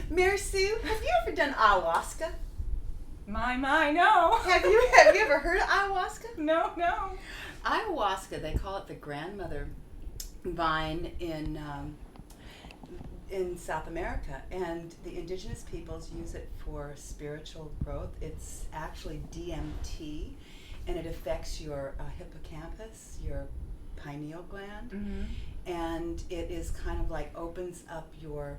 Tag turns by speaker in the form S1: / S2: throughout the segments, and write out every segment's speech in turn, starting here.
S1: Mary Sue, have you ever done ayahuasca?
S2: No.
S1: Have you ever heard of ayahuasca?
S2: No.
S1: Ayahuasca, they call it the grandmother vine in South America, and the indigenous peoples use it for spiritual growth. It's actually DMT, and it affects your hippocampus, your pineal gland, and it is kind of like opens up your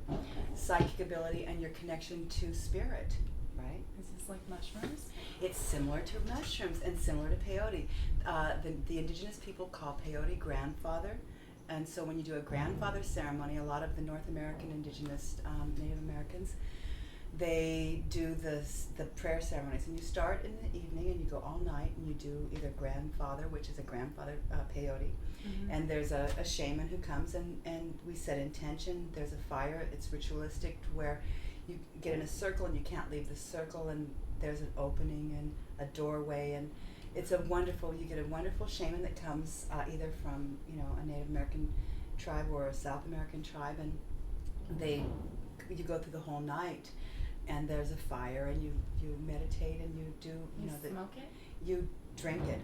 S1: psychic ability and your connection to spirit, right?
S2: Is this like mushrooms?
S1: It's similar to mushrooms and similar to peyote. The indigenous people call peyote grandfather. And so when you do a grandfather ceremony, a lot of the North American indigenous Native Americans, they do the prayer ceremonies. And you start in the evening and you go all night and you do either grandfather, which is a grandfather peyote, and there's a shaman who comes and we set intention. There's a fire. It's ritualistic where you get in a circle and you can't leave the circle, and there's an opening and a doorway, and it's you get a wonderful shaman that comes either from, a Native American tribe or a South American tribe, and you go through the whole night, and there's a fire, and you meditate, and you do,
S2: smoke it?
S1: You drink it.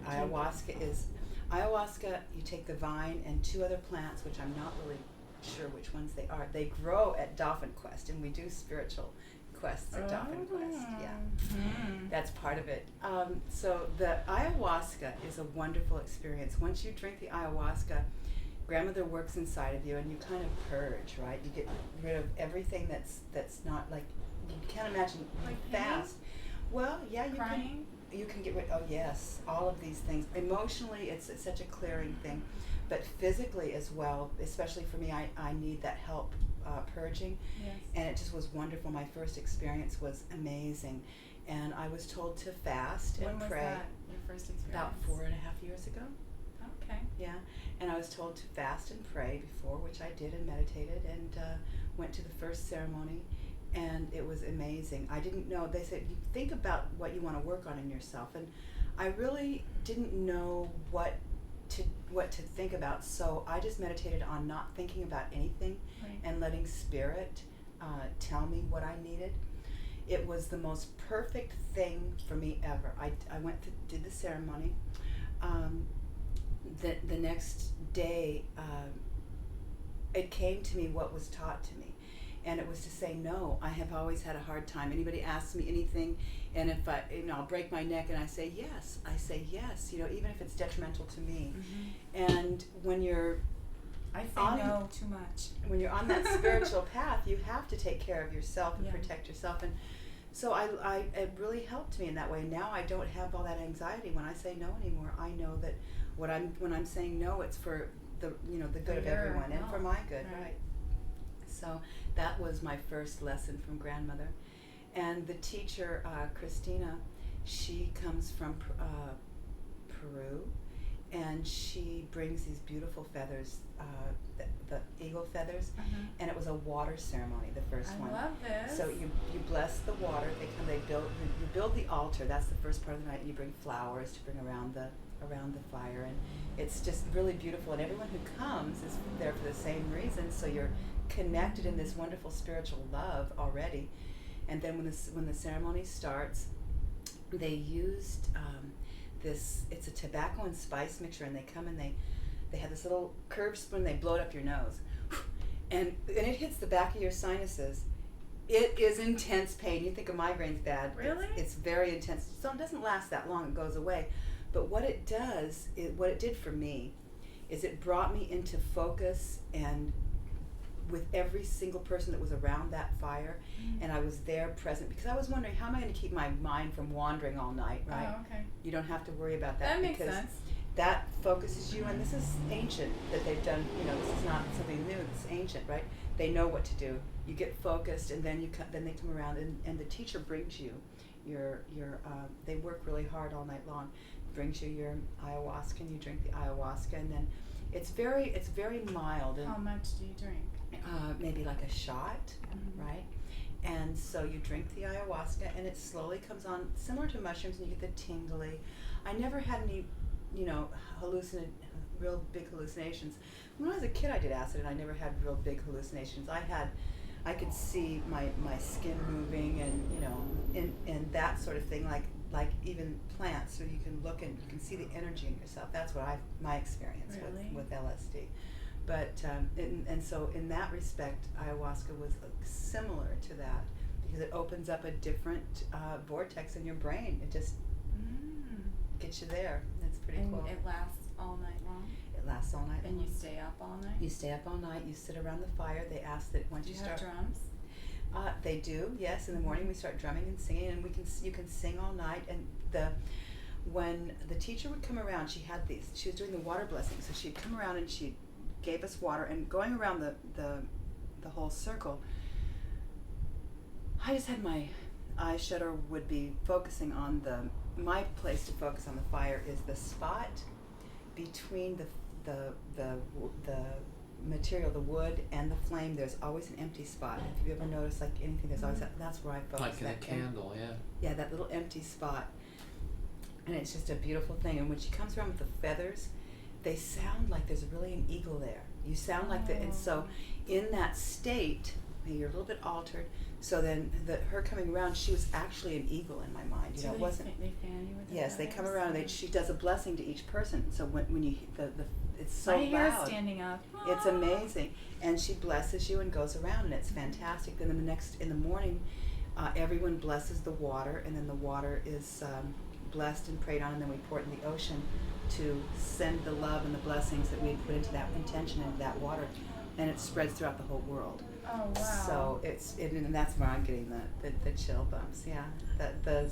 S1: Ayahuasca, you take the vine and two other plants, which I'm not really sure which ones they are. They grow at Dolphin Quest, and we do spiritual quests at Dolphin Quest. Yeah, that's part of it. So the ayahuasca is a wonderful experience. Once you drink the ayahuasca, grandmother works inside of you, and you kind of purge, right? You get rid of everything that's not like, you can't imagine,
S2: like
S1: fast. Well, yeah,
S2: crying.
S1: You can get rid. Oh yes, all of these things. Emotionally, it's such a clearing thing, but physically as well. Especially for me, I need that help purging,
S2: yes.
S1: And it just was wonderful. My first experience was amazing, and I was told to fast and pray.
S2: When was that, your first experience?
S1: About 4.5 years ago.
S2: Okay.
S1: Yeah, and I was told to fast and pray before, which I did and meditated, and went to the first ceremony, and it was amazing. I didn't know. They said, you think about what you want to work on in yourself, and I really didn't know what to think about, so I just meditated on not thinking about anything,
S2: right.
S1: And letting spirit tell me what I needed. It was the most perfect thing for me ever. I went to did the ceremony. The next day, it came to me what was taught to me, and it was to say no. I have always had a hard time. Anybody asks me anything, and if I'll break my neck, and I say yes. I say yes. Even if it's detrimental to me. And when you're
S2: I say no too much.
S1: When you're on that spiritual path, you have to take care of yourself and protect yourself. And so it really helped me in that way. Now I don't have all that anxiety when I say no anymore. I know that when I'm saying no, it's for the good of everyone and for my good, right? So that was my first lesson from grandmother. And the teacher, Christina, she comes from Peru, and she brings these beautiful feathers, the eagle feathers, and it was a water ceremony, the first one.
S2: I love this.
S1: So you bless the water. You build the altar. That's the first part of the night. And you bring flowers to bring around the fire, and it's just really beautiful. And everyone who comes is there for the same reason. So you're connected in this wonderful spiritual love already. And then when the ceremony starts, they used it's a tobacco and spice mixture, and they come and they have this little curved spoon. They blow it up your nose, and it hits the back of your sinuses. It is intense pain. You think a migraine's bad.
S2: Really?
S1: It's very intense. So it doesn't last that long. It goes away. But what it did for me, is it brought me into focus, and with every single person that was around that fire, and I was there present, because I was wondering, how am I going to keep my mind from wandering all night, right?
S2: Oh, okay.
S1: You don't have to worry about that.
S2: That makes
S1: because
S2: sense.
S1: that focuses you, and this is ancient that they've done, this is not something new, it's ancient, right? They know what to do. You get focused, and then then they come around, and the teacher brings you they work really hard all night long, brings you your ayahuasca, and you drink the ayahuasca, and then it's very mild. And
S2: how much do you drink?
S1: Maybe like a shot, right? And so you drink the ayahuasca, and it slowly comes on, similar to mushrooms, and you get the tingly. I never had any, real big hallucinations. When I was a kid, I did acid, and I never had real big hallucinations. I I could see my skin moving, and that sort of thing, like even plants, so you can look and you can see the energy in yourself. That's what my experience
S2: Really?
S1: with LSD. But and so in that respect, ayahuasca was similar to that, because it opens up a different vortex in your brain. It just gets you there. That's pretty
S2: And
S1: cool.
S2: it lasts all night long?
S1: It lasts all night
S2: And
S1: long.
S2: you stay up all night?
S1: You stay up all night. You sit around the fire. They ask that once
S2: Do
S1: you
S2: you
S1: start.
S2: have drums?
S1: They do, yes. In the morning we start drumming and singing, and you can sing all night. And when the teacher would come around, she was doing the water blessing, so she'd come around and she gave us water, and going around the whole circle, I just had my eyes shut, or would be focusing on my place to focus on the fire is the spot between the material, the wood, and the flame. There's always an empty spot. If you ever notice, like anything, there's always that's where I focus.
S3: Like in a
S1: that
S3: candle, yeah.
S1: Yeah, that little empty spot. And it's just a beautiful thing. And when she comes around with the feathers, they sound like there's really an eagle there. You sound like and so in that state, you're a little bit altered. So then her coming around, she was actually an eagle in my mind. You know, it wasn't.
S2: They fan you with their
S1: Yes, they come
S2: feathers?
S1: around and she does a blessing to each person. So when you it's so
S2: My hair is
S1: loud.
S2: standing up.
S1: It's amazing, and she blesses you and goes around, and it's fantastic. Then in the morning, everyone blesses the water, and then the water is blessed and prayed on, and then we pour it in the ocean to send the love and the blessings that we had put into that intention into that water, and it spreads throughout the whole world.
S2: Oh wow!
S1: So and that's where I'm getting the chill bumps. Yeah, the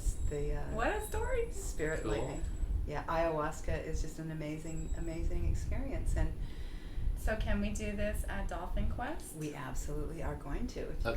S2: what a story!
S1: spirit
S3: Cool.
S1: lightning. Yeah, ayahuasca is just an amazing experience, and
S2: So can we do this at Dolphin Quest?
S1: we absolutely are going to. If you
S3: Okay.